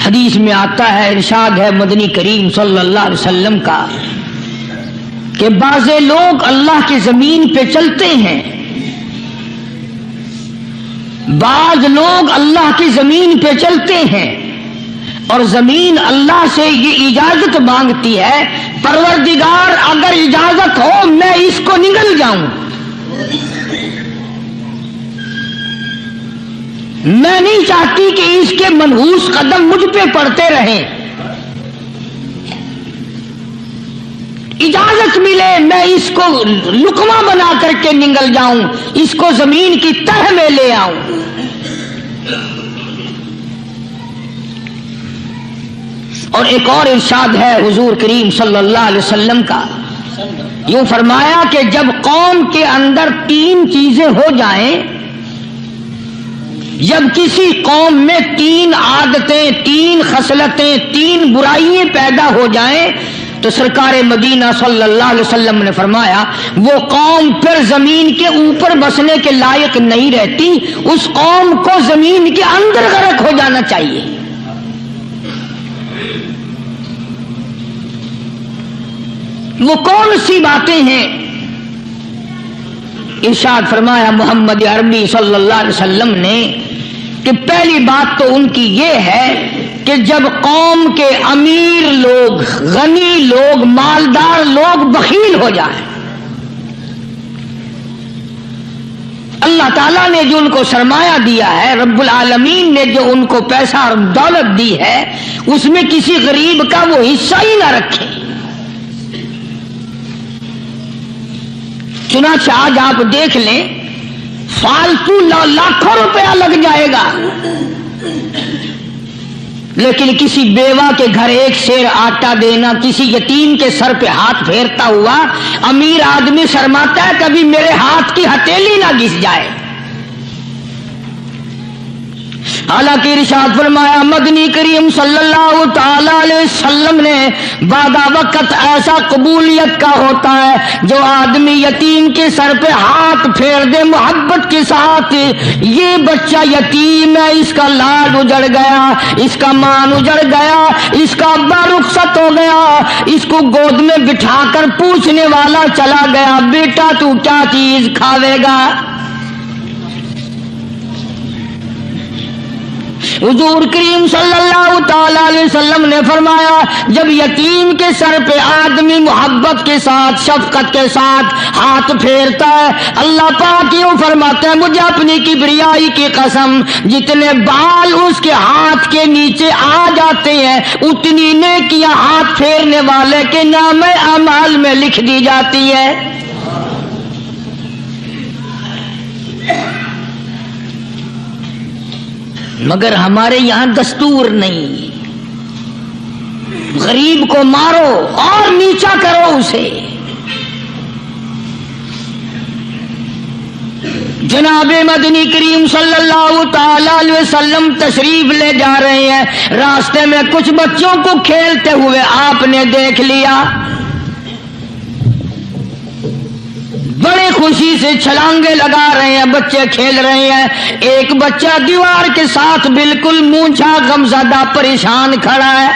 حدیث میں آتا ہے، ارشاد ہے مدنی کریم صلی اللہ علیہ وسلم کا کہ بعض لوگ اللہ کی زمین پہ چلتے ہیں، بعض لوگ اللہ کی زمین پہ چلتے ہیں اور زمین اللہ سے یہ اجازت مانگتی ہے، پروردگار اگر اجازت ہو میں اس کو نگل جاؤں، میں نہیں چاہتی کہ اس کے منحوس قدم مجھ پہ پڑتے رہیں، اجازت ملے میں اس کو لقمہ بنا کر کے نگل جاؤں، اس کو زمین کی تہ میں لے آؤں۔ اور ایک اور ارشاد ہے حضور کریم صلی اللہ علیہ وسلم کا، یوں فرمایا کہ جب قوم کے اندر تین چیزیں ہو جائیں، جب کسی قوم میں تین عادتیں، تین خصلتیں، تین برائیاں پیدا ہو جائیں تو سرکار مدینہ صلی اللہ علیہ وسلم نے فرمایا وہ قوم پھر زمین کے اوپر بسنے کے لائق نہیں رہتی، اس قوم کو زمین کے اندر غرق ہو جانا چاہیے۔ وہ کون سی باتیں ہیں؟ ارشاد فرمایا محمد عربی صلی اللہ علیہ وسلم نے کہ پہلی بات تو ان کی یہ ہے کہ جب قوم کے امیر لوگ، غنی لوگ، مالدار لوگ بخیل ہو جائیں، اللہ تعالیٰ نے جو ان کو سرمایہ دیا ہے، رب العالمین نے جو ان کو پیسہ اور دولت دی ہے، اس میں کسی غریب کا وہ حصہ ہی نہ رکھے۔ چنانچہ آج آپ دیکھ لیں فالتو لاکھوں روپیہ لگ جائے گا، لیکن کسی بیوہ کے گھر ایک سیر آٹا دینا، کسی یتیم کے سر پہ ہاتھ پھیرتا ہوا امیر آدمی شرماتا ہے کبھی میرے ہاتھ کی ہتھیلی نہ گھس جائے۔ حالانکہ ارشاد فرمایا مدنی کریم صلی اللہ تعالی علیہ وسلم نے بعد وقت ایسا قبولیت کا ہوتا ہے جو آدمی یتیم کے سر پہ ہاتھ پھیر دے محبت کے ساتھ، یہ بچہ یتیم ہے، اس کا لاڈ اجڑ گیا، اس کا مان اجڑ گیا، اس کا ابا رخصت ہو گیا، اس کو گود میں بٹھا کر پوچھنے والا چلا گیا بیٹا تو کیا چیز کھاوے گا؟ حضور کریم صلی اللہ تعالی علیہ وسلم نے فرمایا جب یتیم کے سر پہ آدمی محبت کے ساتھ، شفقت کے ساتھ ہاتھ پھیرتا ہے، اللہ پاک یوں فرماتا ہے مجھے اپنی کبریائی کی قسم جتنے بال اس کے ہاتھ کے نیچے آ جاتے ہیں اتنی نیکیاں ہاتھ پھیرنے والے کے نام اعمال میں لکھ دی جاتی ہے۔ مگر ہمارے یہاں دستور نہیں، غریب کو مارو اور نیچا کرو اسے۔ جناب مدنی کریم صلی اللہ تعالی علیہ وسلم تشریف لے جا رہے ہیں، راستے میں کچھ بچوں کو کھیلتے ہوئے آپ نے دیکھ لیا، بڑے خوشی سے چھلانگے لگا رہے ہیں، بچے کھیل رہے ہیں، ایک بچہ دیوار کے ساتھ بالکل مونچھا غمزدہ پریشان کھڑا ہے۔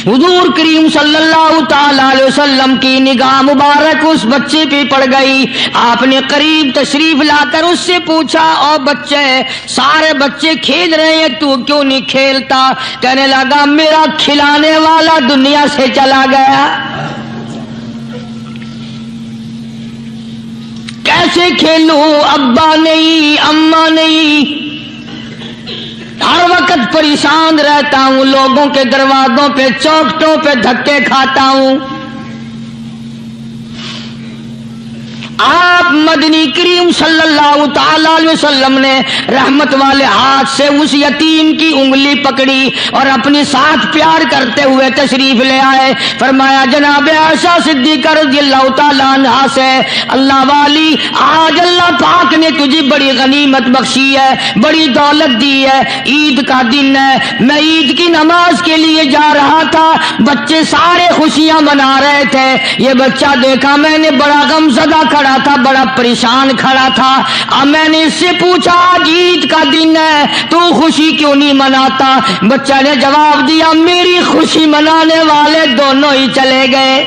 حضور کریم صلی اللہ تعالی علیہ وسلم کی نگاہ مبارک اس بچے پہ پڑ گئی، آپ نے قریب تشریف لا کر اس سے پوچھا او بچے، سارے بچے کھیل رہے ہیں تو کیوں نہیں کھیلتا؟ کہنے لگا میرا کھلانے والا دنیا سے چلا گیا۔ کیسے کھیلوں؟ ابا نہیں، اماں نہیں، ہر وقت پریشان رہتا ہوں، لوگوں کے دروازوں پہ چوکھٹوں پہ دھکے کھاتا ہوں۔ آپ مدنی کریم صلی اللہ تعالی علیہ وسلم نے رحمت والے ہاتھ سے اس یتیم کی انگلی پکڑی اور اپنی ساتھ پیار کرتے ہوئے تشریف لے آئے، فرمایا جناب عائشہ صدیقہ رضی اللہ تعالی عنہا سے اللہ والی آج اللہ پاک نے تجھے بڑی غنیمت بخشی ہے، بڑی دولت دی ہے، عید کا دن ہے، میں عید کی نماز کے لیے جا رہا تھا، بچے سارے خوشیاں منا رہے تھے، یہ بچہ دیکھا میں نے بڑا غمزدہ کھڑا کھڑا تھا, بڑا پریشان کھڑا تھا. اب میں نے اس سے پوچھا آج عید کا دن ہے تو خوشی کیوں نہیں مناتا؟ بچہ نے جواب دیا میری خوشی منانے والے دونوں ہی چلے گئے.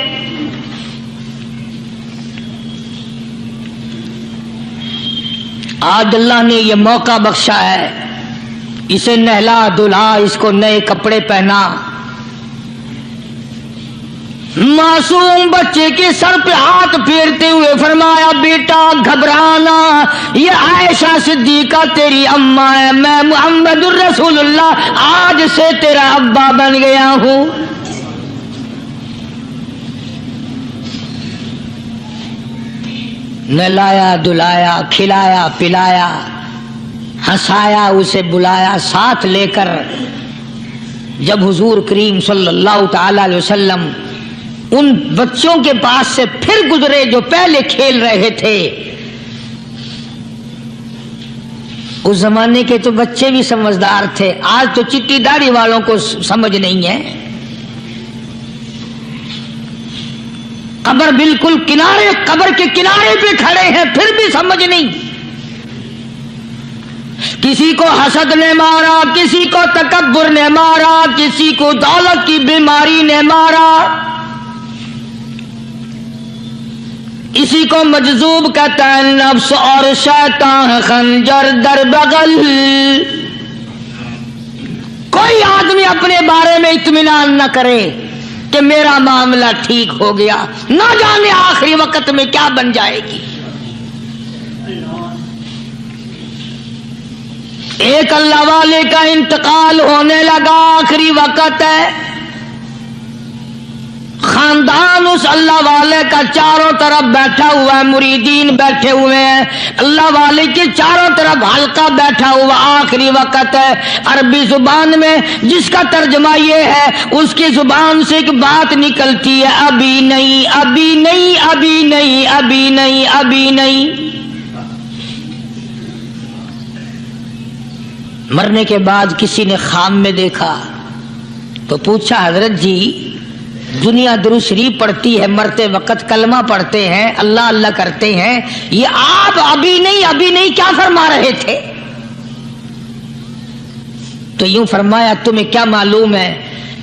آج اللہ نے یہ موقع بخشا ہے, اسے نہلا دھلا, اس کو نئے کپڑے پہنا. معصوم بچے کے سر پہ ہاتھ پھیرتے ہوئے فرمایا بیٹا گھبرانا, یہ عائشہ صدیقہ تیری اماں ہے, میں محمد الرسول اللہ آج سے تیرا ابا بن گیا ہوں. نہلایا دلایا, کھلایا پلایا, ہنسایا, اسے بلایا ساتھ لے کر. جب حضور کریم صلی اللہ تعالی علیہ وسلم ان بچوں کے پاس سے پھر گزرے جو پہلے کھیل رہے تھے, اس زمانے کے تو بچے بھی سمجھدار تھے, آج تو چٹی داڑھی والوں کو سمجھ نہیں ہے. قبر بالکل کنارے, قبر کے کنارے پہ کھڑے ہیں پھر بھی سمجھ نہیں. کسی کو حسد نے مارا, کسی کو تکبر نے مارا, کسی کو دولت کی بیماری نے مارا, اسی کو مجذوب کہتا ہے. نفس اور شیطان خنجر در بغل. کوئی آدمی اپنے بارے میں اطمینان نہ کرے کہ میرا معاملہ ٹھیک ہو گیا, نہ جانے آخری وقت میں کیا بن جائے گی. ایک اللہ والے کا انتقال ہونے لگا, آخری وقت ہے. خاندان اس اللہ والے کا چاروں طرف بیٹھا ہوا ہے, مریدین بیٹھے ہوئے ہیں, اللہ والے کے چاروں طرف حلقہ بیٹھا ہوا, آخری وقت ہے. عربی زبان میں جس کا ترجمہ یہ ہے, اس کی زبان سے ایک بات نکلتی ہے, ابھی نہیں ابھی نہیں ابھی نہیں ابھی نہیں ابھی نہیں. مرنے کے بعد کسی نے خواب میں دیکھا تو پوچھا حضرت جی دنیا درود شریف پڑھتی ہے, مرتے وقت کلمہ پڑھتے ہیں, اللہ اللہ کرتے ہیں, یہ آپ ابھی نہیں کیا فرما رہے تھے؟ تو یوں فرمایا تمہیں کیا معلوم ہے,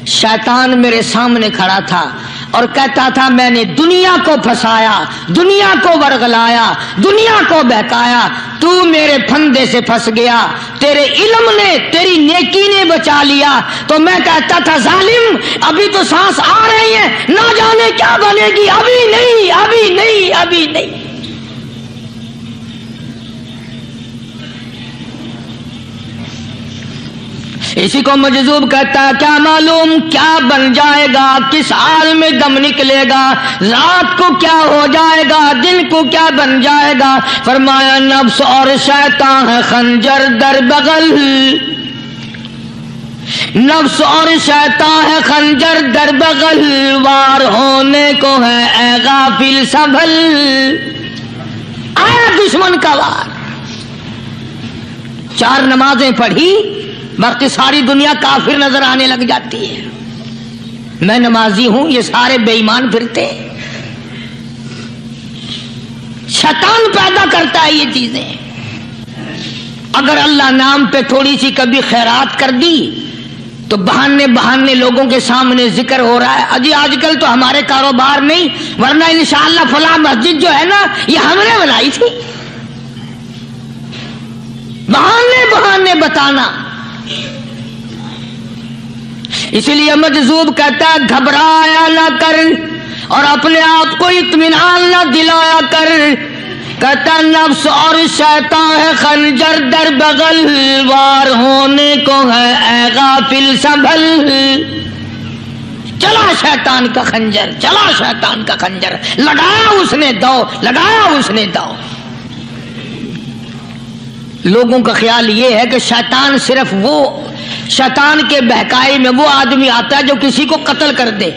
شیطان میرے سامنے کھڑا تھا اور کہتا تھا میں نے دنیا کو پھنسایا, دنیا کو ورغلایا, دنیا کو بہکایا, تو میرے پھندے سے پھنس گیا, تیرے علم نے تیری نیکی نے بچا لیا. تو میں کہتا تھا ظالم ابھی تو سانس آ رہی ہے, نہ جانے کیا بنے گی, ابھی نہیں ابھی نہیں ابھی نہیں. اسی کو مجذوب کہتا ہے کیا معلوم کیا بن جائے گا, کس حال میں دم نکلے گا, رات کو کیا ہو جائے گا, دن کو کیا بن جائے گا. فرمایا نفس اور شیطان ہے خنجر در بغل, نفس اور شیطان ہے خنجر در بغل, وار ہونے کو ہے اے غافل سنبھل. آیا دشمن کا وار. 4 نمازیں پڑھی باقی ساری دنیا کافر نظر آنے لگ جاتی ہے. میں نمازی ہوں, یہ سارے بے ایمان پھرتے. شیطان پیدا کرتا ہے یہ چیزیں. اگر اللہ نام پہ تھوڑی سی کبھی خیرات کر دی تو بہانے لوگوں کے سامنے ذکر ہو رہا ہے, اجی آج کل تو ہمارے کاروبار نہیں, ورنہ انشاءاللہ فلاں مسجد جو ہے نا یہ ہم نے بنائی تھی. بہانے بتانا. اسی لیے مجذوب کہتا ہے گھبرایا نہ کر اور اپنے آپ کو اطمینان نہ دلایا کر. کہتا نفس اور شیطان ہے خنجر در بغل, وار ہونے کو ہے اے غافل سنبھل. چلا شیطان کا خنجر, چلا شیطان کا خنجر, لگایا اس نے دو, لگایا اس نے دو. لوگوں کا خیال یہ ہے کہ شیطان صرف وہ, شیطان کے بہکائی میں وہ آدمی آتا ہے جو کسی کو قتل کر دے.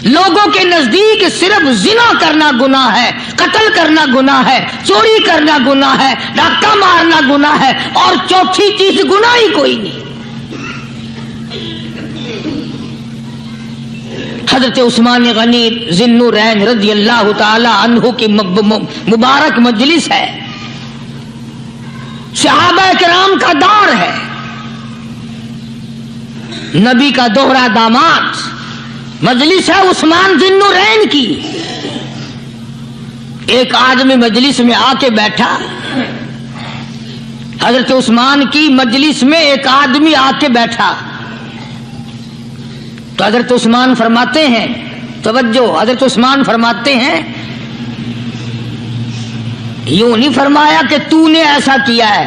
لوگوں کے نزدیک صرف زنا کرنا گناہ ہے, قتل کرنا گناہ ہے, چوری کرنا گناہ ہے, ڈاکہ مارنا گناہ ہے, اور چوتھی چیز گناہ ہی کوئی نہیں. حضرت عثمان غنی ذوالنورین رضی اللہ تعالی عنہ کی مبارک مجلس ہے، صحابہ کرام کا دور ہے، نبی کا دوہرا داماد مجلس ہے عثمان ذوالنورین کی۔ ایک آدمی مجلس میں آ کے بیٹھا، حضرت عثمان کی مجلس میں ایک آدمی آ کے بیٹھا تو حضرت عثمان فرماتے ہیں، توجہ، حضرت عثمان فرماتے ہیں، یوں نہیں فرمایا کہ تو نے ایسا کیا ہے،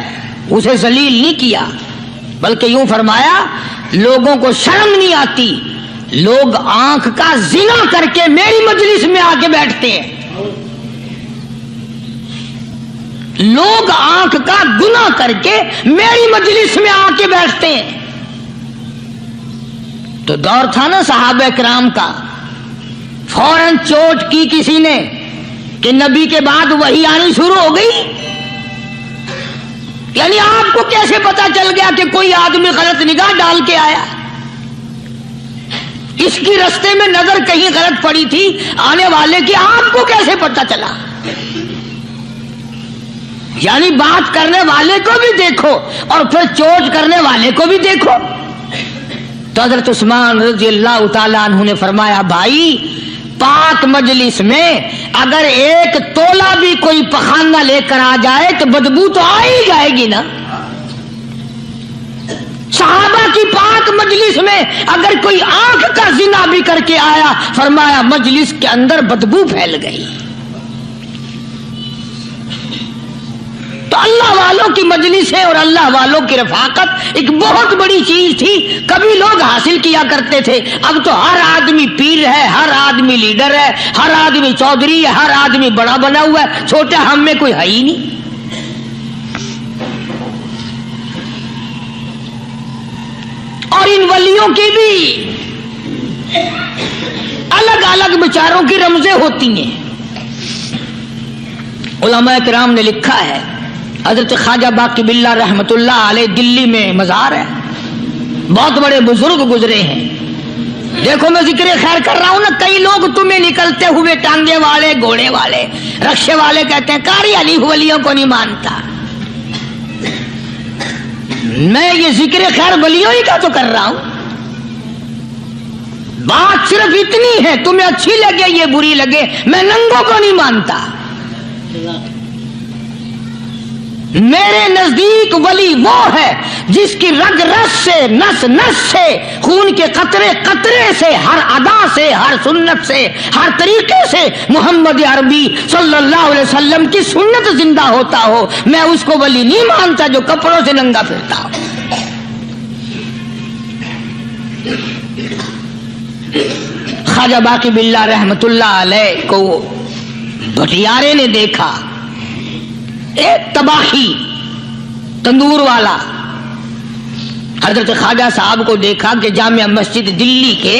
اسے ذلیل نہیں کیا، بلکہ یوں فرمایا لوگوں کو شرم نہیں آتی، لوگ آنکھ کا زنا کر کے میری مجلس میں آ کے بیٹھتے ہیں، لوگ آنکھ کا گناہ کر کے میری مجلس میں آ کے بیٹھتے ہیں۔ تو دور تھا نا صحابہ کرام کا، فوراً چوٹ کی کسی نے کہ نبی کے بعد وحی آنی شروع ہو گئی، یعنی آپ کو کیسے پتا چل گیا کہ کوئی آدمی غلط نگاہ ڈال کے آیا؟ اس کی رستے میں نظر کہیں غلط پڑی تھی آنے والے کی، آپ کو کیسے پتا چلا؟ یعنی بات کرنے والے کو بھی دیکھو اور پھر چوٹ کرنے والے کو بھی دیکھو۔ تو حضرت عثمان رضی اللہ تعالیٰ عنہ نے فرمایا، بھائی پاک مجلس میں اگر ایک تولا بھی کوئی پخانہ لے کر آ جائے تو بدبو تو آ ہی جائے گی نا۔ صحابہ کی پاک مجلس میں اگر کوئی آنکھ کا زنا بھی کر کے آیا، فرمایا مجلس کے اندر بدبو پھیل گئی۔ تو اللہ والوں کی مجلسیں اور اللہ والوں کی رفاقت ایک بہت بڑی چیز تھی، کبھی لوگ حاصل کیا کرتے تھے، اب تو ہر آدمی پیر ہے، ہر آدمی لیڈر ہے، ہر آدمی چودھری ہے، ہر آدمی بڑا بنا ہوا ہے، چھوٹا ہم میں کوئی ہے ہی نہیں۔ اور ان ولیوں کی بھی الگ الگ بیچاروں کی رمزیں ہوتی ہیں۔ علماء کرام نے لکھا ہے، حضرت خواجہ باقی باللہ رحمت اللہ علیہ دلی میں مزار ہے، بہت بڑے بزرگ گزرے ہیں۔ دیکھو میں ذکر خیر کر رہا ہوں نا، کئی لوگ تمہیں نکلتے ہوئے ٹانگے والے، گھوڑے والے، رکشے والے کہتے ہیں قاری علی ولیوں کو نہیں مانتا۔ میں یہ ذکر خیر ولیوں ہی کا تو کر رہا ہوں، بات صرف اتنی ہے، تمہیں اچھی لگے یہ بری لگے، میں ننگوں کو نہیں مانتا۔ میرے نزدیک ولی وہ ہے جس کی رگ رس سے، نس نس سے، خون کے قطرے قطرے سے، ہر ادا سے، ہر سنت سے، ہر طریقے سے محمد عربی صلی اللہ علیہ وسلم کی سنت زندہ ہوتا ہو۔ میں اس کو ولی نہیں مانتا جو کپڑوں سے ننگا پھرتا ہو۔ خواجہ باقی باللہ رحمت اللہ علیہ کو بھٹیارے نے دیکھا، ایک تباہی تندور والا حضرت خواجہ صاحب کو دیکھا کہ جامع مسجد دلی کے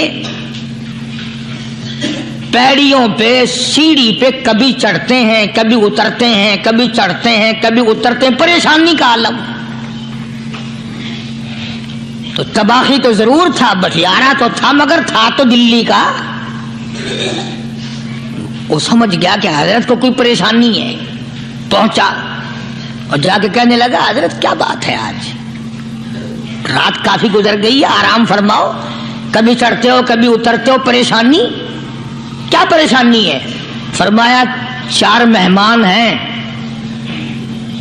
پیڑیوں پہ، سیڑھی پہ کبھی چڑھتے ہیں کبھی اترتے ہیں، کبھی چڑھتے ہیں کبھی اترتے ہیں، پریشانی کا عالم۔ تو تباہی تو ضرور تھا، بٹیارہ تو تھا، مگر تھا تو دلی کا۔ وہ سمجھ گیا کہ حضرت کو کوئی پریشانی ہے، پہنچا اور جا کے کہنے لگا، حضرت کیا بات ہے، آج رات کافی گزر گئی ہے، آرام فرماؤ، کبھی چڑھتے ہو کبھی اترتے ہو، پریشانی کیا پریشانی ہے؟ فرمایا 4 مہمان ہیں،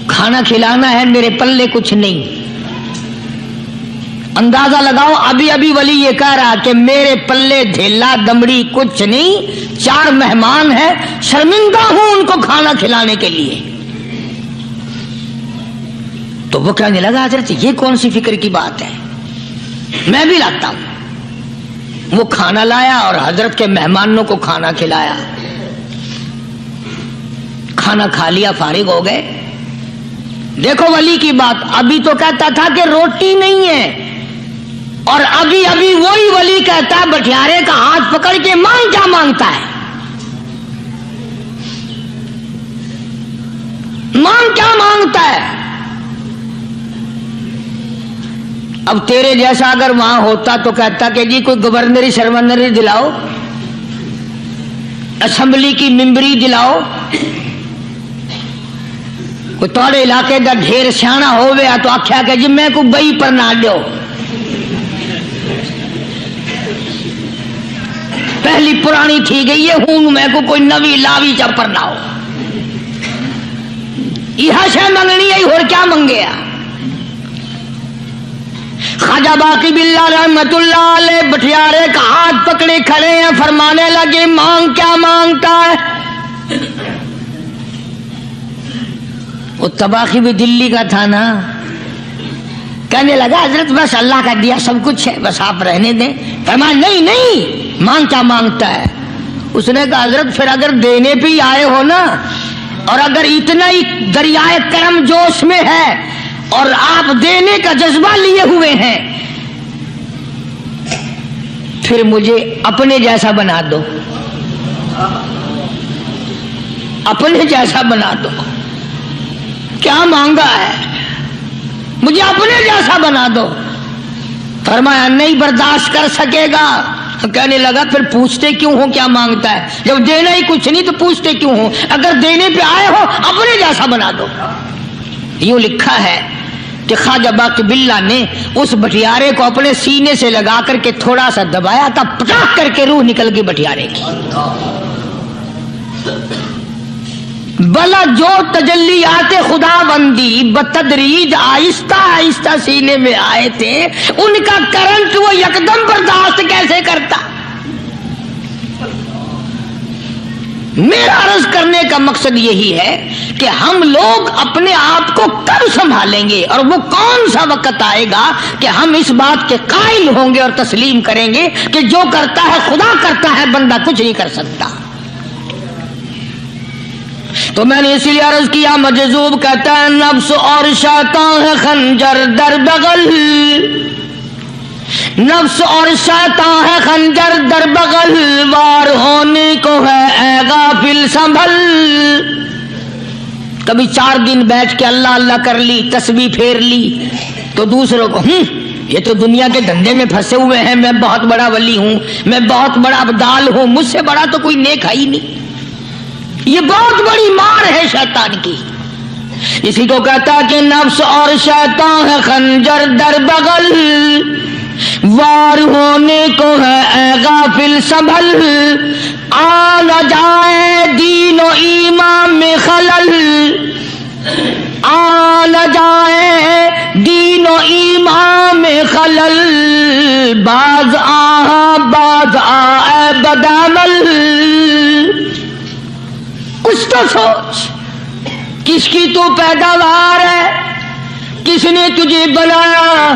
کھانا کھلانا ہے، میرے پلے کچھ نہیں۔ اندازہ لگاؤ، ابھی ابھی ولی یہ کہہ رہا کہ میرے پلے دھیلا دمڑی کچھ نہیں، 4 مہمان ہیں، شرمندہ ہوں ان کو کھانا کھلانے کے لیے۔ تو وہ کہنے لگا، حضرت یہ کون سی فکر کی بات ہے، میں بھی لاتا ہوں۔ وہ کھانا لایا اور حضرت کے مہمانوں کو کھانا کھلایا، کھانا کھا لیا، فارغ ہو گئے۔ دیکھو ولی کی بات، ابھی تو کہتا تھا کہ روٹی نہیں ہے، اور ابھی ابھی وہی ولی کہتا ہے بٹیارے کا ہاتھ پکڑ کے مانگ کیا مانگتا ہے، مانگ کیا مانگتا ہے۔ اب تیرے جیسا اگر وہاں ہوتا تو کہتا کہ جی کوئی گورنری شرمندری دلاؤ، اسمبلی کی ممبری دلاؤ، کوئی تھوڑے علاقے کا ڈھیر سیاح ہوئے تو آخیا کہ جی میں کو بئی پر نہ دو، پہلی پرانی تھی گئی ہے ہوں میں کو کوئی نوی لاوی چپر نہ ہو، یہ شے منگنی ہے اور کیا منگیا۔ خواجہ باقی باللہ رحمت اللہ علیہ بٹیارے کا ہاتھ پکڑے کھڑے ہیں، فرمانے لگے مانگ کیا مانگتا ہے؟ وہ تباخی بھی دلی کا تھا نا، کہنے لگا حضرت بس اللہ کا دیا سب کچھ ہے، بس آپ رہنے دیں۔ فرمایا نہیں نہیں، مانگ کیا مانگتا ہے؟ اس نے کہا حضرت پھر اگر دینے پہ ہی آئے ہو نا، اور اگر اتنا ہی دریائے کرم جوش میں ہے اور آپ دینے کا جذبہ لیے ہوئے ہیں، پھر مجھے اپنے جیسا بنا دو، اپنے جیسا بنا دو۔ کیا مانگا ہے؟ مجھے اپنے جیسا بنا دو۔ فرمایا نہیں برداشت کر سکے گا۔ کہنے لگا پھر پوچھتے کیوں ہو کیا مانگتا ہے؟ جب دینا ہی کچھ نہیں تو پوچھتے کیوں ہو؟ اگر دینے پہ آئے ہو اپنے جیسا بنا دو۔ یوں لکھا ہے کہ خواجہ باقی باللہ نے اس بٹیارے کو اپنے سینے سے لگا کر کے تھوڑا سا دبایا تھا، پٹاخ کر کے روح نکل گئی بٹیارے کی۔ بلا جو تجلیات خدا بندی بتدریج آہستہ آہستہ سینے میں آئے تھے، ان کا کرنٹ وہ یکدم برداشت کیسے کرتا؟ میرا عرض کرنے کا مقصد یہی ہے کہ ہم لوگ اپنے آپ کو کب سنبھالیں گے، اور وہ کون سا وقت آئے گا کہ ہم اس بات کے قائل ہوں گے اور تسلیم کریں گے کہ جو کرتا ہے خدا کرتا ہے، بندہ کچھ نہیں کر سکتا۔ تو میں نے اسی لیے عرض کیا، مجذوب کہتا ہے نفس اور شیطان ہے خنجر در بغل، نفس اور شیطان ہے خنجر در بغل، وار ہونے کو ہے اے غافل سنبھل۔ کبھی 4 دن بیٹھ کے اللہ اللہ کر لی، تسبیح پھیر لی، تو دوسروں کو یہ تو دنیا کے دھندے میں پھنسے ہوئے ہیں، میں بہت بڑا ولی ہوں، میں بہت بڑا ابدال ہوں، مجھ سے بڑا تو کوئی نیک ہے ہی نہیں۔ یہ بہت بڑی مار ہے شیطان کی۔ اسی کو کہتا کہ نفس اور شیطان ہے خنجر در بغل، وار ہونے کو ہے اے غافل سنبھل، آ نہ جائے دین و ایمان میں خلل، آ نہ جائے دین و ایمان میں خلل، باز آئے بدعمل۔ کچھ تو سوچ، کس کی تو پیداوار ہے، کس نے تجھے بنایا،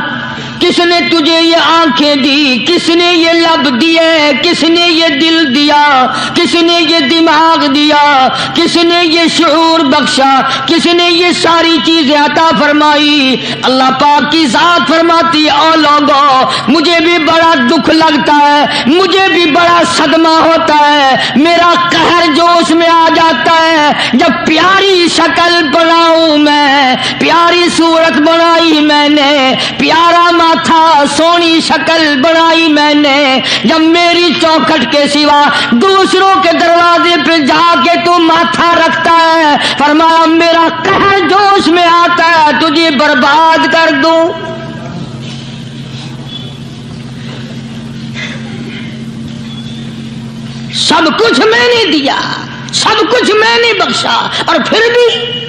کس نے تجھے یہ آنکھیں دی، کس نے یہ لب دیے، کس نے یہ دل دیا، کس نے یہ دماغ دیا، کس نے یہ شعور بخشا، کس نے یہ ساری چیزیں عطا فرمائی؟ اللہ پاک کی ذات فرماتی ہے او لوگو، مجھے بھی بڑا دکھ لگتا ہے، مجھے بھی بڑا صدمہ ہوتا ہے، میرا قہر جوش میں آ جاتا ہے جب پیاری شکل بناؤں میں، پیاری صورت بنائی میں نے، پیارا تھا سونی شکل بنائی میں نے، جب میری چوکھٹ کے سوا دوسروں کے دروازے پہ جا کے تو ماتھا رکھتا ہے، فرمایا میرا قہر جوش میں آتا ہے تجھے برباد کر دوں۔ سب کچھ میں نے دیا، سب کچھ میں نے بخشا، اور پھر بھی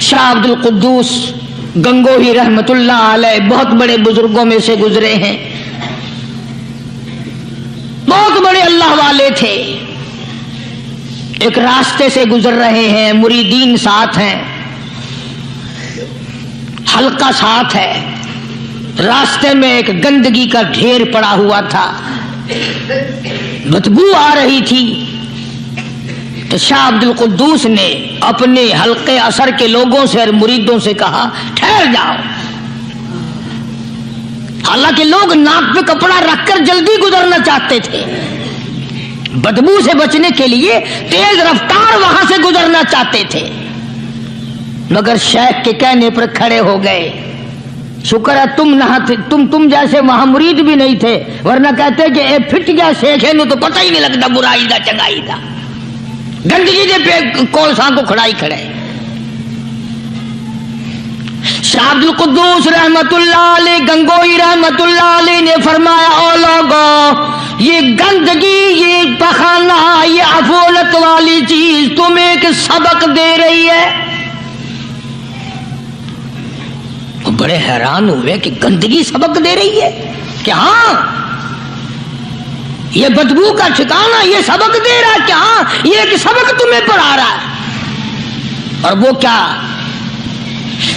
شاہ عبد القدوس گنگوہی رحمت اللہ علیہ بہت بڑے بزرگوں میں سے گزرے ہیں، بہت بڑے اللہ والے تھے۔ ایک راستے سے گزر رہے ہیں، مریدین ساتھ ہیں، حلقہ ساتھ ہے، راستے میں ایک گندگی کا ڈھیر پڑا ہوا تھا، بدبو آ رہی تھی۔ تو شاہ عبد القدوس نے اپنے حلقے اثر کے لوگوں سے اور مریدوں سے کہا ٹھہر جاؤ۔ حالانکہ لوگ ناک پہ کپڑا رکھ کر جلدی گزرنا چاہتے تھے، بدبو سے بچنے کے لیے تیز رفتار وہاں سے گزرنا چاہتے تھے، مگر شیخ کے کہنے پر کھڑے ہو گئے۔ شکر ہے تم نہ تھے، تم جیسے وہاں مرید بھی نہیں تھے، ورنہ کہتے کہ اے پھٹ گیا شیخ ہے نو تو پتہ ہی نہیں لگتا برائی دا چنگائی دا، گندگی دے پہ کولساں کو کھڑائی کھڑے۔ شاہ عبد القدوس رحمت اللہ علیہ گنگوئی رحمت اللہ علیہ نے فرمایا او لوگو، یہ گندگی، یہ پخانہ، یہ عفولت والی چیز تمہیں ایک سبق دے رہی ہے۔ وہ بڑے حیران ہوئے کہ گندگی سبق دے رہی ہے کہ ہاں یہ بدبو کا ٹھکانہ یہ سبق دے رہا ہے کہ ہاں یہ ایک سبق تمہیں پڑھا رہا ہے۔ اور وہ کیا؟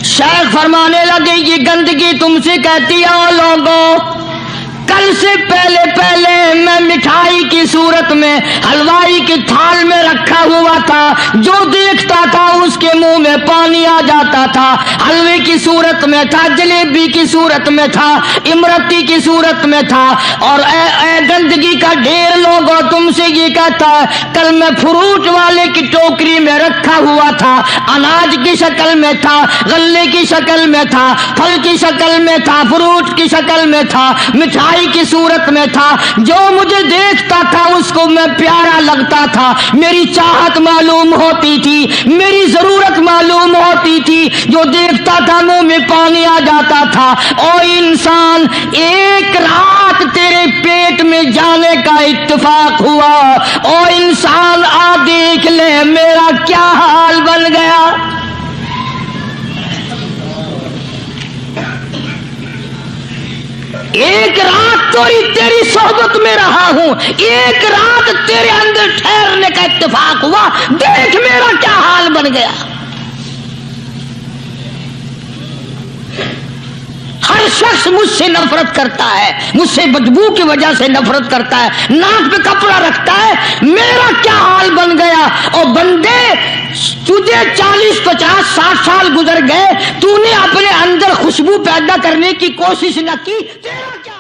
شیخ فرمانے لگے یہ گندگی تم سے کہتی ہے او لوگوں، کل سے پہلے میں مٹھائی کی صورت میں حلوائی کی تھال میں رکھا ہوا تھا، جو دیکھتا تھا اس کے منہ میں پانی آ جاتا تھا، حلوے کی صورت میں تھا، جلیبی کی صورت میں تھا، امرتی کی صورت میں تھا، اور اے گندگی کا ڈھیر لوگوں تم سے یہ کہتا ہے کل میں فروٹ والے کی ٹوکری میں رکھا ہوا تھا، اناج کی شکل میں تھا، غلے کی شکل میں تھا، پھل کی شکل میں تھا، فروٹ کی شکل میں تھا، مٹھائی کی صورت میں تھا، جو مجھے دیکھتا تھا اس کو میں پیارا لگتا تھا، میری چاہت معلوم ہوتی تھی، میری ضرورت معلوم ہوتی تھی، جو دیکھتا تھا منہ میں پانی آ جاتا تھا۔ او انسان، ایک رات تیرے پیٹ میں جانے کا اتفاق ہوا، او انسان آ دیکھ لے میرا کیا حال بن گیا۔ ایک رات تو تیری صحبت میں رہا ہوں، ایک رات تیرے اندر ٹھہرنے کا اتفاق ہوا، دیکھ میرا کیا حال بن گیا۔ ہر شخص مجھ سے نفرت کرتا ہے، مجھ سے بدبو کی وجہ سے نفرت کرتا ہے، ناک پہ کپڑا رکھتا ہے، میرا کیا حال بن گیا۔ اور بندے تجھے 40 50 60 سال گزر گئے، تو نے اپنے اندر خوشبو پیدا کرنے کی کوشش نہ کی، تیرا کیا